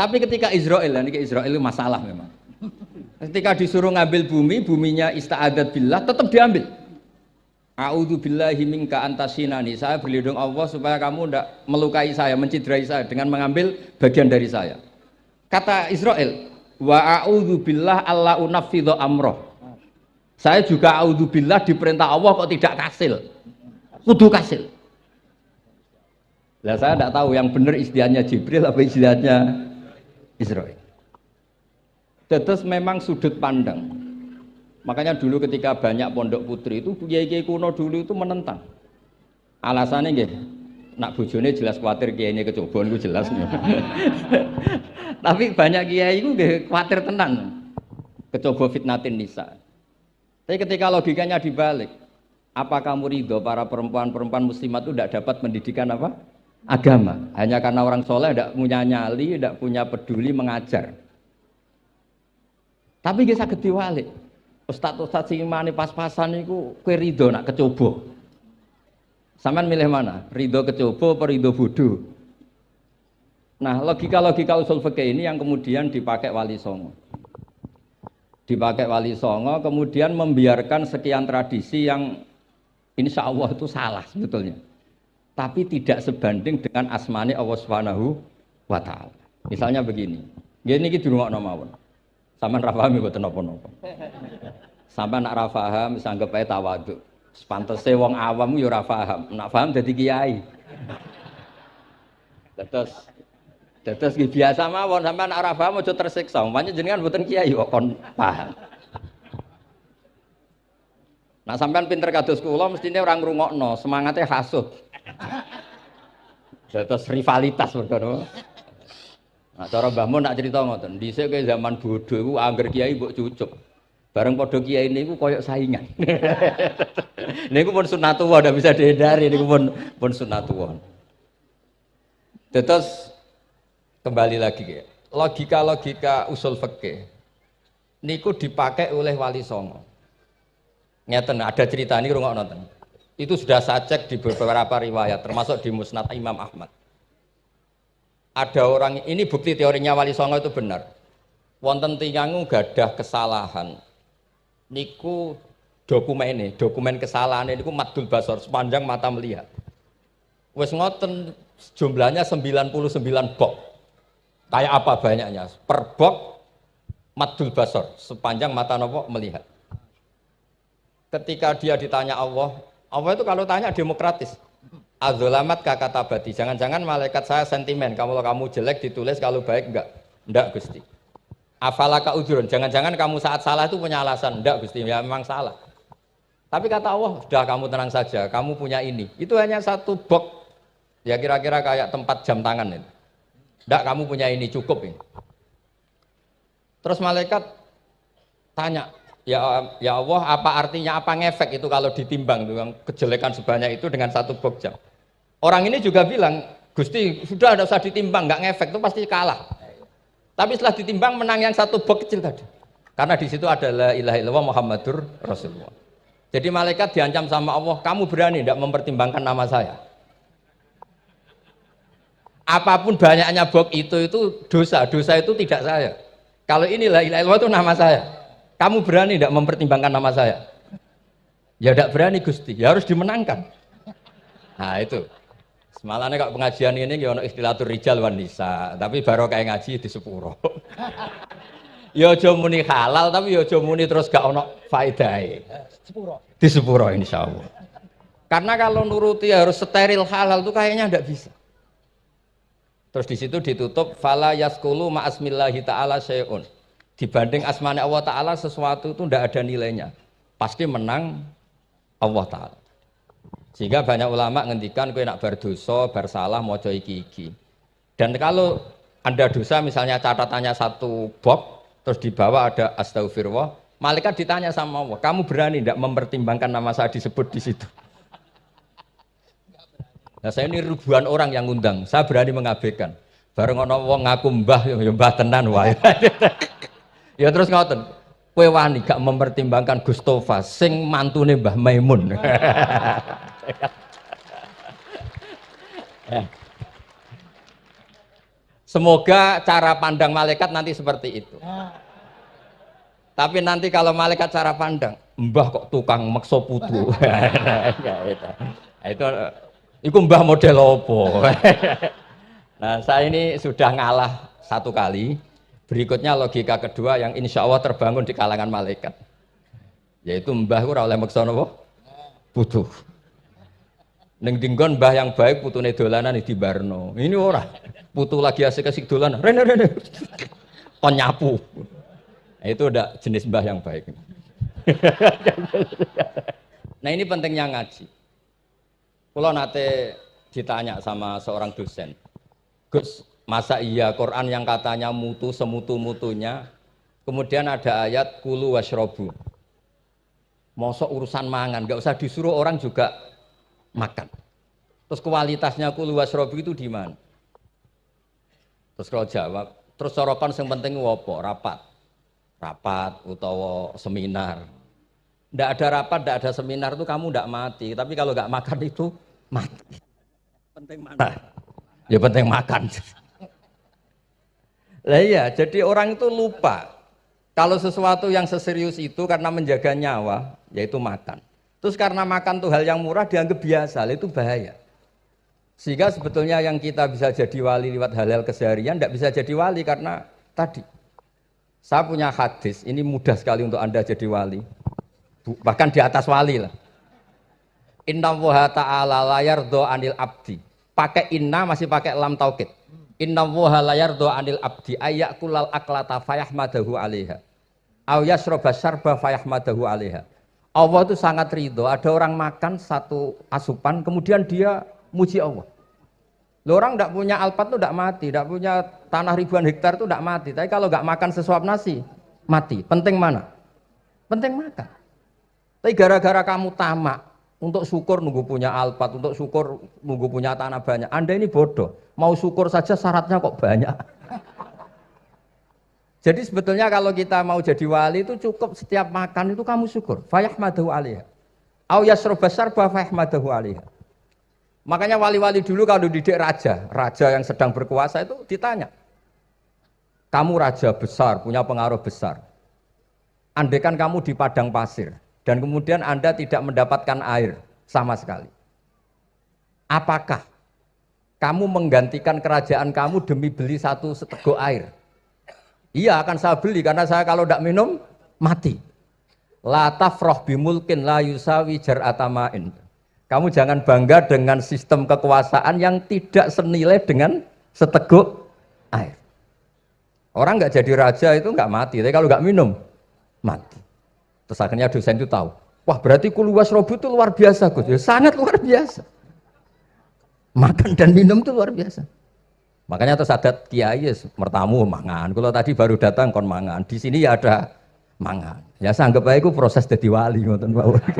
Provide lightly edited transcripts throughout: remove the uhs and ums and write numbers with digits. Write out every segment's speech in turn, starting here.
Tapi ketika Israel, ini Israel itu masalah memang. Ketika disuruh ngambil bumi, buminya ista'adat billah, tetap diambil. A'udzu billahi minka antasinani. Saya berlindung Allah supaya kamu tidak melukai saya, menciderai saya dengan mengambil bagian dari saya. Kata Israel, wa a'udzu billah alla unaffidhu amroh. Saya juga a'udzu billah diperintah Allah kok tidak kasil. Kudu kasil. Lah saya tidak tahu yang benar istilahnya Jibril apa istilahnya Israel. Terus memang sudut pandang. Makanya dulu ketika banyak pondok putri itu kiai-kiai kuno dulu itu menentang. Alasannya nggih, nak bojone jelas khawatir kiainya kecobaan itu jelas. Tapi banyak kiai itu nggih khawatir tenan. Kecoba fitnatin nisa. Tapi ketika logikanya dibalik, apa kamu ridho para perempuan-perempuan muslimat itu tidak dapat pendidikan apa? Agama. Hanya karena orang soleh tidak punya nyali, tidak punya peduli mengajar. Tapi kita saged diwalik. Ustaz-ustaz sing imane pas-pasan niku kowe ridho nak kecoba. Sampeyan milih mana? Ridho kecoba apa ridho bodoh? Nah, logika-logika usul fikih ini yang kemudian dipakai Wali Songo. Dipakai Wali Songo kemudian membiarkan sekian tradisi yang insya Allah itu salah sebetulnya. Tapi tidak sebanding dengan asmane Allah Subhanahu wa taala. Misalnya begini. Nggih niki dirungokno mawon. Sampeyan ra paham mboten napa-napa. Sampeyan nak ra paham wis anggap ae tawadhu. Sepantese wong awam yo ora paham. Nak paham dadi kiai. Terus biasa mawon sampeyan nak ra paham aja tersiksa. Umpamane jenengan mboten kiai kok kon paham. Nah sampeyan pinter kados kula mestine ora ngrungokno, semangate hasud. Terus rivalitas mergo. Nah, cara Mbah Mun nak cerita ngoten, dhisik ke zaman bodho iku angger kiai mbok cucuk. Bareng padha kiai niku koyok saingan. Niku pun sunatullah ndak bisa dihindari niku pun sunatullah. Terus kembali lagi ke logika usul fikih. Niku dipakai oleh Wali Songo. Ngeten ada cerita ini rungokno nonton. Itu sudah saya cek di beberapa riwayat termasuk di Musnad Imam Ahmad. Ada orang, ini bukti teorinya Wali Songo itu benar. Wonten tiyang gadah kesalahan. Niku dokumen kesalahan niku maddul basar sepanjang mata melihat. Wes ngoten jumlahnya 99 bok. Kayak apa banyaknya? Per bok maddul basar sepanjang mata nopo melihat. Ketika dia ditanya Allah itu kalau tanya demokratis. Adzolamat kakatabati. Jangan-jangan malaikat saya sentimen. Kalau kamu jelek ditulis, kalau baik enggak. Enggak Gusti. Afalaka ujurun. Jangan-jangan kamu saat salah itu punya alasan. Enggak Gusti, ya memang salah. Tapi kata Allah, sudah kamu tenang saja. Kamu punya ini. Itu hanya satu box. Ya kira-kira kayak tempat jam tangan itu. Enggak, kamu punya ini, cukup ini. Terus malaikat tanya, Ya Allah, apa artinya, apa ngefek itu kalau ditimbang dengan kejelekan sebanyak itu dengan satu box jam? Orang ini juga bilang, Gusti, sudah tidak usah ditimbang, nggak ngefek, itu pasti kalah. Tapi setelah ditimbang menang yang satu box kecil tadi. Karena di situ adalah la ilaha illallah Muhammadur Rasulullah. Jadi malaikat diancam sama Allah, kamu berani tidak mempertimbangkan nama saya? Apapun banyaknya box itu dosa itu tidak saya. Kalau ini la ilaha illallah itu nama saya. Kamu berani tidak mempertimbangkan nama saya? Ya tidak berani Gusti, ya harus dimenangkan. Nah itu. Semalahnya kalau pengajian ini ya ono istilatur rijal wan nisa, tapi baru kayak ngaji di sepuro. Ya aja muni halal tapi ya aja muni terus gak ono faedahe. Di sepuro insyaallah. Karena kalau nuruti harus steril halal itu kayaknya tidak bisa. Terus di situ ditutup fala yaskulu ma asmillahi taala syai'un. Dibanding asmane Allah taala sesuatu itu tidak ada nilainya. Pasti menang Allah taala. Sehingga banyak ulama ngendikan kowe nak berdosa, bersalah maca iki-iki. Dan kalau Anda dosa misalnya catatannya satu box terus di bawah ada astagfirullah, malaikat ditanya sama Allah, kamu berani tidak mempertimbangkan nama saya disebut di situ? Nah saya ini ribuan orang yang ngundang, saya berani mengabaikan. Bareng ana wong ngaku mbah ya mbah tenan wae. Ya terus ngoten, kowe wani gak mempertimbangkan Gustofa sing mantune Mbah Maimun. Semoga cara pandang malaikat nanti seperti itu. Tapi nanti kalau malaikat cara pandang, mbah kok tukang makso putu. Itu mbah model opo. Nah, saya ini sudah ngalah satu kali. Berikutnya logika kedua yang insya Allah terbangun di kalangan malaikat. Yaitu mbah ora oleh maksa napa? Putu. Ning dinggon mbah yang baik putune dolanan di barno. Ini ora. Putu lagi asik-asik dolanan. Rene. Kon nyapu. Itu udah jenis mbah yang baik. Nah ini pentingnya ngaji. Kalau nate ditanya sama seorang dosen, Gus, masa iya Quran yang katanya mutu semutu-mutunya, kemudian ada ayat kulu washrobu. Mosok urusan mangan, gak usah disuruh orang juga makan. Terus kualitasnya kulu washrobu itu di mana? Terus kalau jawab, terus sorokan yang penting wopo, rapat utawa seminar. Ndak ada rapat, ndak ada seminar itu kamu ndak mati. Tapi kalau nggak makan itu mati. Penting mana? Ya penting makan. Lah iya, jadi orang itu lupa kalau sesuatu yang seserius itu karena menjaga nyawa, yaitu makan. Terus karena makan tuh hal yang murah dianggap biasa, itu bahaya. Sehingga sebetulnya yang kita bisa jadi wali lewat hal-hal keseharian ndak bisa jadi wali karena tadi. Saya punya hadis, ini mudah sekali untuk Anda jadi wali. Bahkan di atas wali lah. Inna woha ta'ala layardo anil abdi. Pakai inna masih pakai lam taukid. Inna woha layardo anil abdi ayyakulal aklata fayahmadahu alaiha. Au yasroba syarba fayahmadahu alaiha. Allah itu sangat ridho. Ada orang makan satu asupan, kemudian dia muji Allah. Loh, orang tidak punya alpat itu tidak mati, tidak punya tanah ribuan hektar itu tidak mati. Tapi kalau nggak makan sesuap nasi, mati. Penting mana? Penting makan. Tapi gara-gara kamu tamak, untuk syukur nunggu punya alpat, untuk syukur nunggu punya tanah banyak. Anda ini bodoh. Mau syukur saja syaratnya kok banyak. Jadi sebetulnya kalau kita mau jadi wali itu cukup setiap makan itu kamu syukur. Fayahmadahu alaiha. Au yasroba syarba fayahmadahu alaiha. Makanya wali-wali dulu kalau didik raja yang sedang berkuasa itu ditanya, kamu raja besar, punya pengaruh besar. Andaikan kamu di padang pasir dan kemudian Anda tidak mendapatkan air sama sekali, apakah kamu menggantikan kerajaan kamu demi beli satu seteguk air? Iya, akan saya beli karena saya kalau tidak minum mati. La tafrah bimulkin la yusawi jar'atamain. Kamu jangan bangga dengan sistem kekuasaan yang tidak senilai dengan seteguk air. Orang nggak jadi raja itu nggak mati, tapi kalau nggak minum, mati. Terus akhirnya dosen itu tahu, wah berarti kulu wasrobu itu luar biasa, Gus. Ya, sangat luar biasa. Makan dan minum itu luar biasa. Makanya terus adat kiai mertamu mangan. Kalau tadi baru datang kon mangan, di sini ya ada mangan. Ya saya anggap aja itu proses jadi wali, ngoten Pak.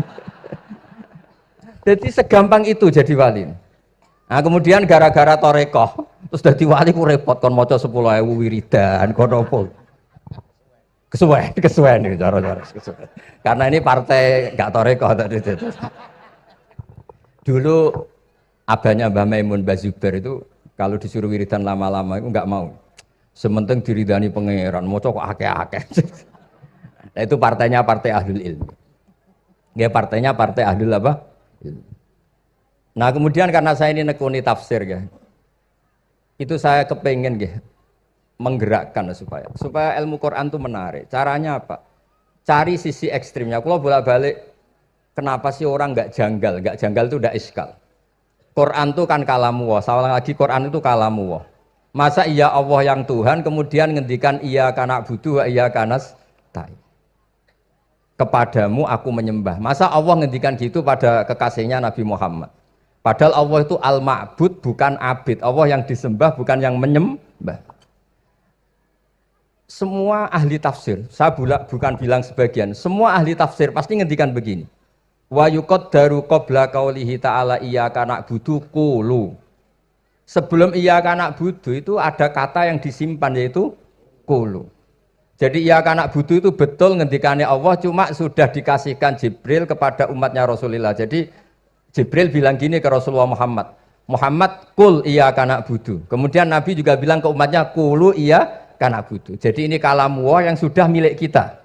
Jadi segampang itu jadi wali. Nah kemudian gara-gara torekoh, terus jadi wali ku repot, kon maca 10.000 wiridan, kon opo? Kesuwen nih cara-cara kesuwen. Karena ini partai gak torekoh tadi. Dulu abahnya Mbah Maimun Mbah Zubair itu kalau disuruh wiridan lama-lama itu nggak mau. Sementing diridani pangeran, maca kok akeh-akeh. Nah itu partainya partai ahlul ilmi. Ya partainya partai ahlul apa? Nah kemudian karena saya ini nekuni tafsir ya, itu saya kepengen ya, menggerakkan supaya ilmu Quran itu menarik. Caranya apa? Cari sisi ekstrimnya. Kalau bolak-balik, kenapa sih orang nggak janggal? Nggak janggal itu udah iskal. Quran itu kan kalamullah. Salah lagi Quran itu kalamullah. Masa iya Allah yang Tuhan kemudian ngendikan iya kana budu iya kanas tai. Kepadamu aku menyembah. Masa Allah ngendikan gitu pada kekasihnya Nabi Muhammad. Padahal Allah itu al-ma'bud bukan abid. Allah yang disembah bukan yang menyembah. Semua ahli tafsir, saya bukan bilang sebagian, semua ahli tafsir pasti ngendikan begini. Wa yuqaddaru qabla qaulihi ta'ala iyyaka na'budu qulu. Sebelum iyyaka na'budu itu ada kata yang disimpan yaitu qulu. Jadi iyyaka na'budu itu betul ngendikannya Allah, cuma sudah dikasihkan Jibril kepada umatnya Rasulullah. Jadi Jibril bilang gini ke Rasulullah Muhammad, Muhammad kul iya kana budu. Kemudian Nabi juga bilang ke umatnya kulu iya kana budu. Jadi ini kalam Allah yang sudah milik kita.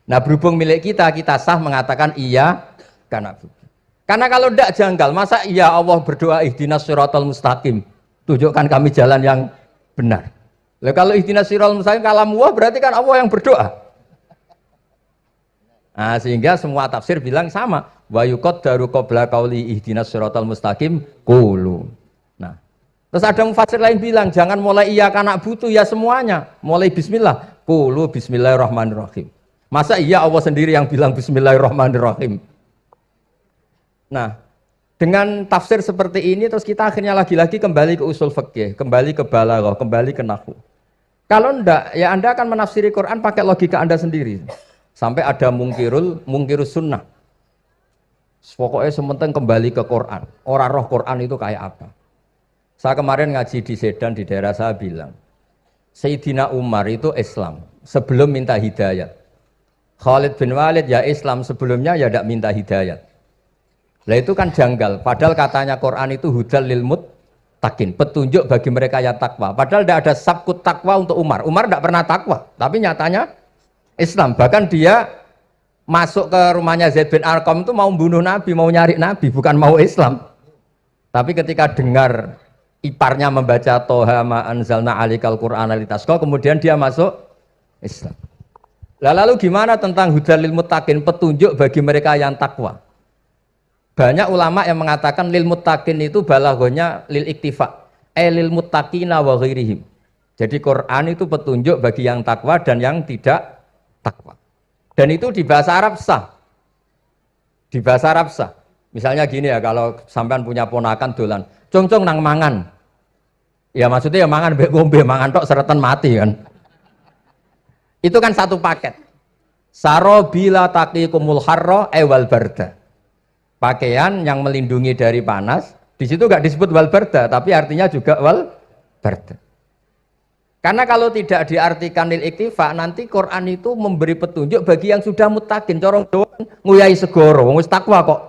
Nah berhubung milik kita, kita sah mengatakan iya kana budu. Karena kalau tidak janggal, masa iya Allah berdoa ihdinas siratal mustaqim. Tunjukkan kami jalan yang benar. Lah kalau ihdinas siratal mustaqim kalam Allah berarti kan Allah yang berdoa. Nah, sehingga semua tafsir bilang sama. Wa yuqaddaru qabla qauli ihdinas siratal mustaqim qulu. Nah, terus ada mufassir lain bilang jangan mulai iya kana butuh ya semuanya. Mulai bismillah, qulu bismillahirrahmanirrahim. Masa iya Allah sendiri yang bilang bismillahirrahmanirrahim. Nah, dengan tafsir seperti ini terus kita akhirnya lagi-lagi kembali ke usul fikih, kembali ke balaghah, kembali ke nahwu. Kalau enggak, ya Anda akan menafsiri Quran pakai logika Anda sendiri. Sampai ada mungkirus sunnah. Pokoknya sementing kembali ke Quran. Orang roh Quran itu kayak apa? Saya kemarin ngaji di Sedan di daerah saya bilang, Sayyidina Umar itu Islam sebelum minta hidayat. Khalid bin Walid ya Islam sebelumnya ya tidak minta hidayat. Lah itu kan janggal. Padahal katanya Quran itu hudal lil muttaqin, petunjuk bagi mereka yang takwa. Padahal tidak ada sabkut takwa untuk Umar. Umar tidak pernah takwa, tapi nyatanya Islam. Bahkan dia masuk ke rumahnya Zaid bin Arqam itu mau bunuh Nabi, mau nyari Nabi, bukan mau Islam. Tapi ketika dengar iparnya membaca Toha ma anzalna alikal Qur'ana litasqa, kemudian dia masuk Islam. Lalu gimana tentang hudal lil muttaqin, petunjuk bagi mereka yang takwa? Banyak ulama yang mengatakan lil muttaqin itu balaghahnya lil iktifa, lil muttaqina wa ghairihim. Jadi Quran itu petunjuk bagi yang takwa dan yang tidak takwa. Dan itu di bahasa Arab sah. Di bahasa Arab sah. Misalnya gini ya, kalau sampean punya ponakan dolan, cong-cong nang mangan. Ya maksudnya ya mangan mbek ngombe, mangan tok seretan mati kan. Itu kan satu paket. Sarobila taqikumul harra wal barda. Pakaian yang melindungi dari panas, di situ enggak disebut wal barda, tapi artinya juga wal barda. Karena kalau tidak diartikan lil iktifa, nanti Quran itu memberi petunjuk bagi yang sudah mutakin, corong doang nguyai segoro, wis takwa kok.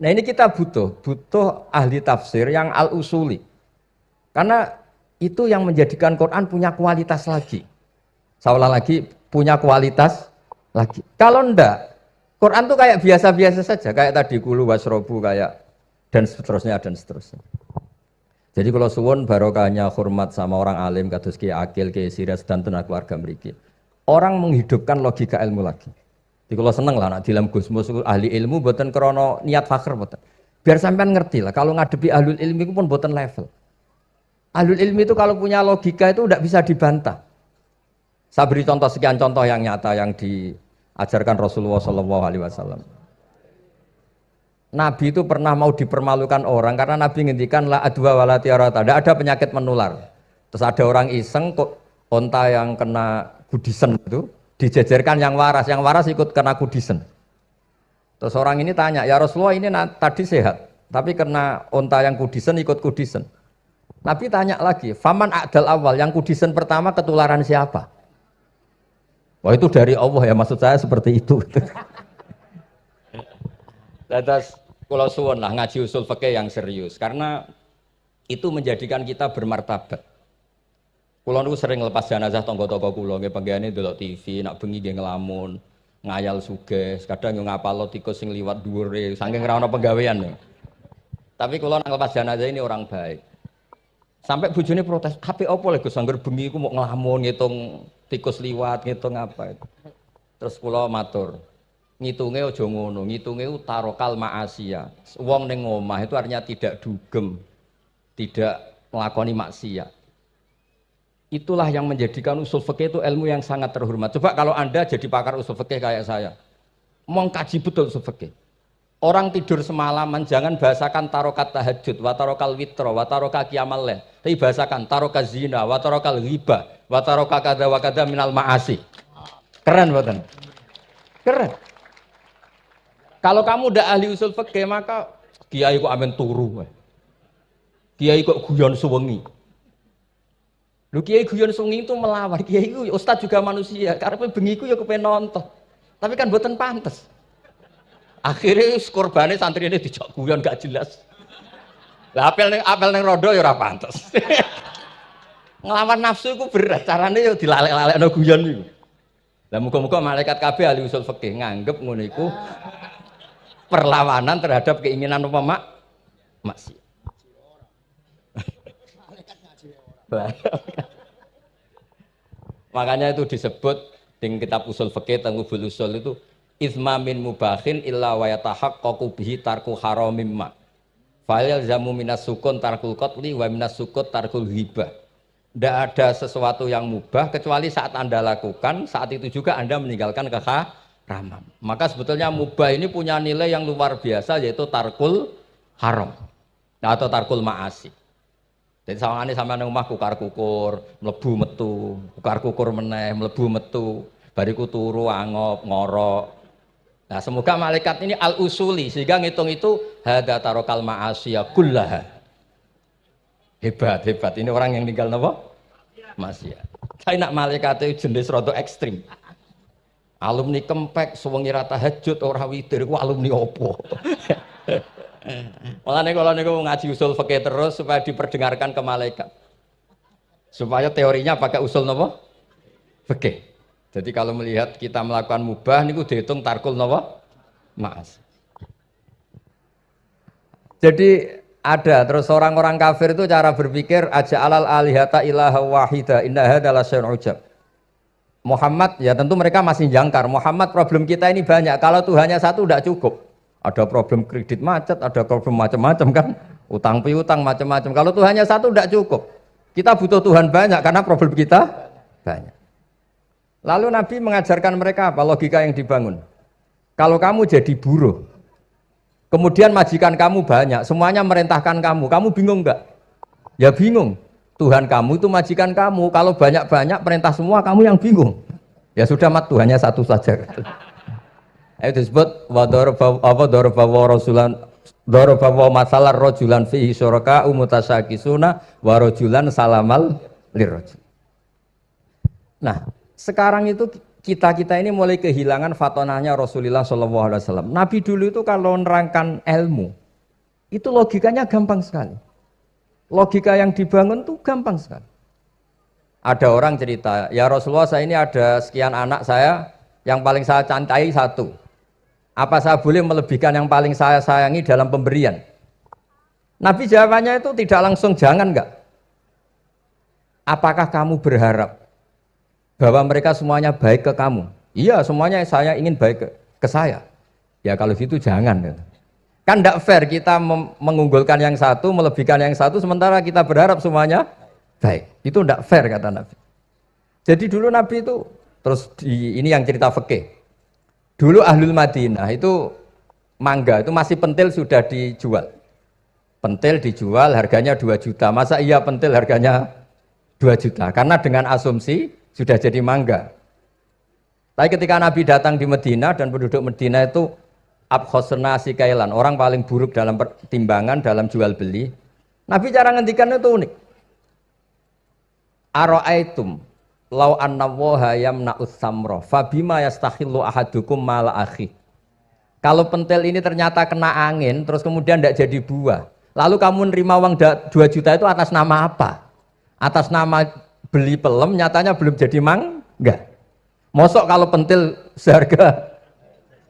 Nah ini kita butuh ahli tafsir yang al-usuli. Karena itu yang menjadikan Quran punya kualitas lagi. Seolah lagi punya kualitas lagi. Kalau enggak, Quran tuh kayak biasa-biasa saja, kayak tadi kulu wasrobu kayak dan seterusnya dan seterusnya. Jadi kalau suwun barokahnya hormat sama orang alim kados Ki Akil, Ki Siras dan tenaga keluarga mriki. Orang menghidupkan logika ilmu lagi. Jadi kalau seneng lah nak dalam Gusmus ahli ilmu mboten krana niat fakir mboten. Biar sampean ngerti lah kalau ngadepi ahlul ilmi itu pun mboten level. Ahlul ilmi itu kalau punya logika itu tidak bisa dibantah. Saya beri contoh sekian contoh yang nyata yang diajarkan Rasulullah SAW. Nabi itu pernah mau dipermalukan orang karena Nabi ngendikan la adwa wala tiarata, tidak ada penyakit menular. Terus ada orang iseng kok onta yang kena kudisen itu dijejerkan yang waras ikut kena kudisen. Terus orang ini tanya, ya Rasulullah ini tadi sehat, tapi kena onta yang kudisen ikut kudisen. Nabi tanya lagi, faman a'dal awal, yang kudisen pertama ketularan siapa? Wah itu dari Allah ya, maksud saya seperti itu. Lantas kalau suwun lah ngaji usul fikih yang serius karena itu menjadikan kita bermartabat. Kulo niku sering lepas jenazah tangga-tangga kulo nggih penggene delok TV, nak bengi nggih ngelamun, ngayal sugih, kadang yo ngapalo tikus sing liwat dhuwure saking ora ana penggawean. Tapi kulo nang lepas jenazah ini orang baik. Sampai bojone protes, "HP opo lho Gus, angger bengi iku mau ngelamun ngitung tikus liwat, ngitung apa itu." Terus kulo matur, ngitunge aja ngono, ngitunge tarokal ma'asiyah. Wong ning omah itu artinya tidak dugem, tidak melakoni maksiat. Itulah yang menjadikan usul fikih itu ilmu yang sangat terhormat. Coba kalau Anda jadi pakar usul fikih kayak saya, mengkaji betul usul fikih. Orang tidur semalaman jangan bahasakan tarokat tahajud, wa tarokal witro, wa taroka qiyamal lail. Tapi bahasakan taroka zina, wa tarokal ghibah, wa taroka kada wa kada minal ma'asi. Keren buatan? Keren. Kalau kamu udah ahli usul fikih maka kiai kok amen turu. Kiai kok guyon suwengi. Lho kiai guyon suwengi itu melawan. Kiai itu ustaz juga manusia. Karepe bengi iku ya kepen nonton. Tapi kan mboten pantes. Akhirnya korbane santri ini dijak guyon gak jelas. Lah apel ning rondo ya ora pantes. Nglawan nafsu iku berat, carane yo dilalek-lalekno guyon iku. Lah muga-muga malaikat kabeh ahli usul fikih nganggep ngono iku perlawanan terhadap keinginan apa maksiat. Makanya itu disebut di kitab usul fikih Tanghubul Usul itu izma min mubahin illa wa yatahaqqaqu bihi tarku haramim ma. Fa'il yalzamu minas sukun tarkul qatli wa minas sukut tarkul ghibah. Tidak ada sesuatu yang mubah kecuali saat Anda lakukan, saat itu juga Anda meninggalkan keharaman. Maka sebetulnya mubah ini punya nilai yang luar biasa yaitu tarkul haram atau tarkul ma'asi. Jadi sawangane sampean nang omah kukar-kukur, mlebu metu, kukar-kukur meneh, mlebu metu, bariku turu angop, ngorok. Nah, semoga malaikat ini al-usuli sehingga ngitung itu hadza tarokal ma'asiya kullaha. Hebat. Ini orang yang tinggal napa? Maksiat. Saya nak malaikat itu jenis rada ekstrim. Alumni kempek, suwengi ra tahajud ora witir, ku alumni opo? Mulane kalau niku ngaji usul fikih terus supaya diperdengarkan ke malaikat. Supaya teorinya pakai usul napa? Fikih. Jadi kalau melihat kita melakukan mubah niku dihitung tarkul napa? Ma'as. Jadi ada terus orang-orang kafir itu cara berpikir aja alal alihata ilaha wahida inna hadalah syai'un ujab. Muhammad ya tentu mereka masih jangkar. Muhammad problem kita ini banyak. Kalau Tuhannya satu tidak cukup. Ada problem kredit macet, ada problem macam-macam kan. Utang piutang macam-macam. Kalau Tuhannya satu tidak cukup. Kita butuh Tuhan banyak karena problem kita banyak. Lalu Nabi mengajarkan mereka apa logika yang dibangun. Kalau kamu jadi buruh, kemudian majikan kamu banyak, semuanya merintahkan kamu bingung enggak? Ya bingung. Tuhan kamu itu majikan kamu, kalau banyak-banyak perintah semua kamu yang bingung. Ya sudah mat Tuhannya satu saja. Itu disebut dorobawa masalah rojulan fihi syuraka umutasakisuna warojulan salamal lirrojul. Nah, sekarang itu kita ini mulai kehilangan fatonahnya Rasulullah SAW. Nabi dulu itu kalau nerangkan ilmu, itu logikanya gampang sekali. Logika yang dibangun itu gampang sekali. Ada orang cerita, ya Rasulullah saya ini ada sekian anak saya, yang paling saya cintai satu. Apa saya boleh melebihkan yang paling saya sayangi dalam pemberian? Nabi jawabannya itu tidak langsung jangan enggak. Apakah kamu berharap bahwa mereka semuanya baik ke kamu? Iya, semuanya saya ingin baik ke saya. Ya kalau gitu jangan. Kan tidak fair kita mengunggulkan yang satu, melebihkan yang satu, sementara kita berharap semuanya baik. Itu tidak fair kata Nabi. Jadi dulu Nabi itu, terus ini yang cerita fikih. Dulu Ahlul Madinah itu mangga, itu masih pentil sudah dijual. Pentil dijual harganya 2 juta. Masa iya pentil harganya 2 juta? Karena dengan asumsi sudah jadi mangga. Tapi ketika Nabi datang di Madinah dan penduduk Madinah itu abkhosna sikailan, orang paling buruk dalam pertimbangan dalam jual beli. Nabi cara ngendikan itu unik. Ara'aitum law anna waha yamna'us samra fabima yastakhillu ahadukum mala akhi. Kalau pentil ini ternyata kena angin terus kemudian tidak jadi buah, lalu kamu nerima uang 2 juta itu atas nama apa? Atas nama beli pelem, nyatanya belum jadi mangga. Mosok kalau pentil seharga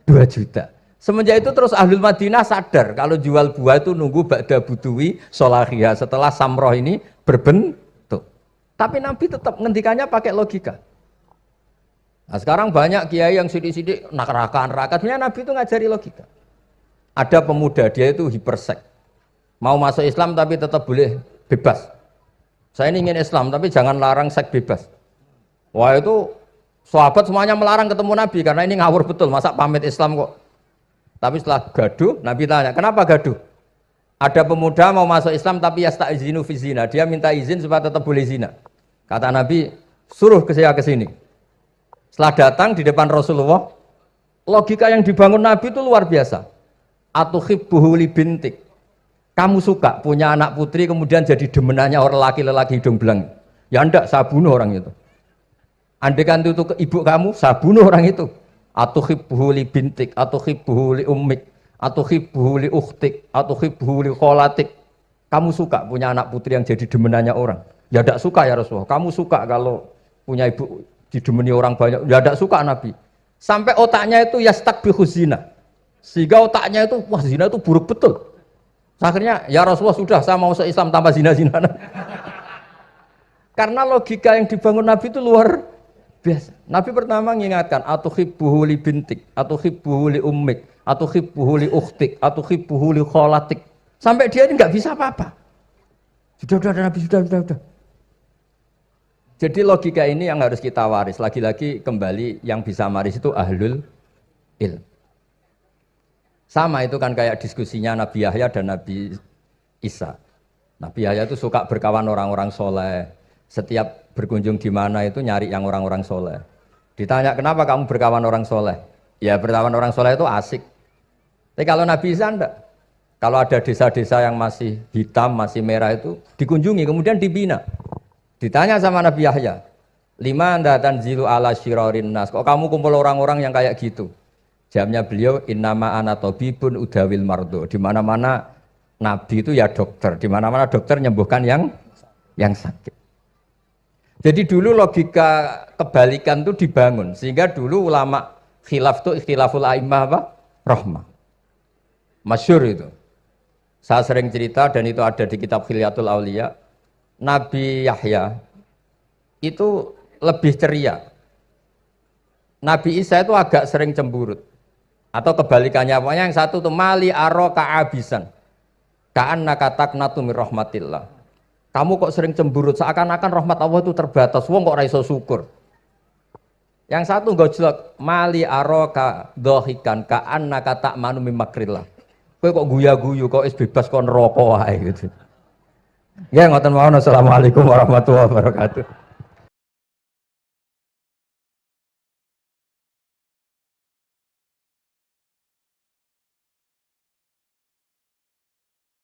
2 juta. Semenjak itu terus Ahlul Madinah sadar kalau jual buah itu nunggu ba'da buduwi solahiyah, setelah samroh ini berbentuk. Tapi Nabi tetap ngendikannya pakai logika. Nah sekarang banyak kiai yang sidik-sidik neraka. Sebenarnya Nabi itu ngajari logika. Ada pemuda dia itu hipersek, mau masuk Islam tapi tetap boleh bebas. Saya ini ingin Islam tapi jangan larang seks bebas. Wah itu sahabat semuanya melarang ketemu Nabi karena ini ngawur betul, masa pamit Islam kok. Tapi setelah gaduh, Nabi tanya, kenapa gaduh? Ada pemuda mau masuk Islam tapi yasta'izinu fi zina, dia minta izin supaya tetap boleh zina. Kata Nabi, suruh saya ke sini. Setelah datang di depan Rasulullah, logika yang dibangun Nabi itu luar biasa. Atuhibbuhu li bintik. Kamu suka punya anak putri kemudian jadi demenannya orang laki-laki hidung belang. Ya enggak, saya bunuh orang itu. Andaikan itu ke ibu kamu, saya bunuh orang itu. Atuhibbuhu li bintik, atuhibbuhu li ummik, atuhibbuhu li ukhtik, atuhibbuhu li kholatik. Kamu suka punya anak putri yang jadi demenannya orang? Ya tidak suka ya Rasulullah. Kamu suka kalau punya ibu didemeni orang banyak? Ya tidak suka Nabi. Sampai otaknya itu yastakbihu zina. Sehingga otaknya itu, wah zina itu buruk betul. Akhirnya ya Rasulullah sudah, saya mau se-Islam tanpa zina-zina. Karena logika yang dibangun Nabi itu luar biasa. Nabi pertama mengingatkan, atuhibbuhu li bintik, atuhibbuhu li ummik, atuhibbuhu li ukhtik, atuhibbuhu li kholatik. Sampai dia ini nggak bisa apa-apa. Sudah Nabi, sudah. Jadi logika ini yang harus kita waris. Lagi-lagi kembali yang bisa waris itu ahlul ilm. Sama itu kan kayak diskusinya Nabi Yahya dan Nabi Isa. Nabi Yahya itu suka berkawan orang-orang soleh. Setiap berkunjung di mana itu nyari yang orang-orang soleh. Ditanya kenapa kamu berkawan orang soleh? Ya berkawan orang soleh itu asik. Tapi kalau Nabi Isa enggak. Kalau ada desa-desa yang masih hitam, masih merah itu dikunjungi, kemudian dibina. Ditanya sama Nabi Yahya, lima anda tanzilu ala syirarin nas. Kok kamu kumpul orang-orang yang kayak gitu? Jawabnya beliau, innama ana tabibun udawil mardo. Di mana-mana Nabi itu ya dokter. Di mana-mana dokter nyembuhkan yang sakit. Jadi dulu logika kebalikan itu dibangun, sehingga dulu ulama khilaf itu ikhtilaful a'immah apa? Rahmah. Masyhur itu. Saya sering cerita dan itu ada di kitab Khilyatul Auliya. Nabi Yahya itu lebih ceria. Nabi Isa itu agak sering cemburut. Atau kebalikannya, pokoknya yang satu itu mali aro ka'abisan. Ka'annaka taqnatu mir rahmatillah. Kamu kok sering cemburut, seakan-akan rahmat Allah itu terbatas, wong kok ra iso syukur. Yang satu gojlok, mali aroka dohikan ka'annaka ta'manu mim makrillah. Kowe kok guya-guyu, kok is bebas kok neraka wae gitu. Ya ngoten mawon, assalamualaikum warahmatullahi wabarakatuh.